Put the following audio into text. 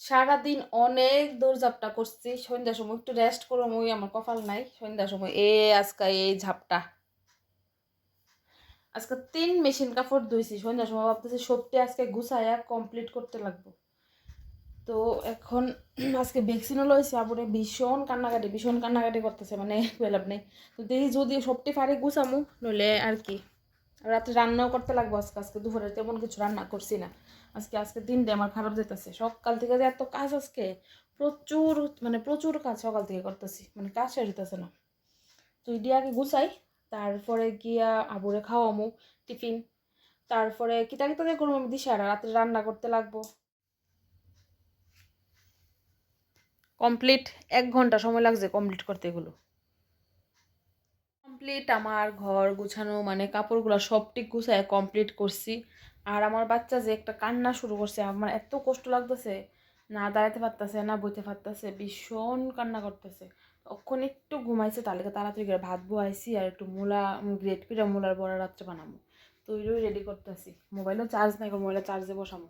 সারাদিন অনেক দৌড়ঝাপটা করছি। সন্ধ্যার সময় একটু রেস্ট করবো, ওই আমার কপাল নাই। সন্ধ্যার সময় আজকে এই ঝাপটা। আজকে 3 মেশিন কাপড় ধুইছি। সন্ধ্যার সময় ভাবতেছি সবটি আজকে গুছাইয়া কমপ্লিট করতে লাগবো। তো এখন আজকে ভ্যাকসিনও লইছি, আবুরে ভীষণ কান্নাকাটি করতেছে, মানে লাভ নেই। তো দেখি যদি সবটি পারি গুছামু, নইলে আর কি রাত্রে রান্নাও করতে লাগবো। আজকে দুপুরে তেমন কিছু রান্না করছি না। আজকে দিনটা আমার খারাপ যেতেছে। সকাল থেকে যে এত কাজ, আজকে প্রচুর মানে প্রচুর কাজ সকাল থেকে করতেছি, মানে কাজ শেষ হইতেছে না। তো এটি আগে গুছাই, তারপরে গিয়া আবুরে খাওয়ামু টিফিন, তারপরে কিতা কিতা দিয়ে করবো আমি দিশারা, রাত্রে রান্না করতে লাগবো। কমপ্লিট 1 ঘন্টা সময় লাগছে কমপ্লিট করতে এগুলো। কমপ্লিট আমার ঘর গুছানো, মানে কাপড়গুলো সবটি গুছায় কমপ্লিট করছি। আর আমার বাচ্চা যে একটা কান্না শুরু করছে, আমার এত কষ্ট লাগতেছে, না দাঁড়াতে পারতেছে না বইতে পারতেছে, ভীষণ কান্না করতেছে। তখন একটু ঘুমাইছে, তাহলে তাড়াতাড়ি করে ভাত বহাইছি, আর একটু মূলা গ্রেট করে মূলার বড়া রাত্রে বানাবো। তো ওইটাই রেডি করতেছি। মোবাইলও চার্জ নাই, মোবাইলে চার্জে বসাবো।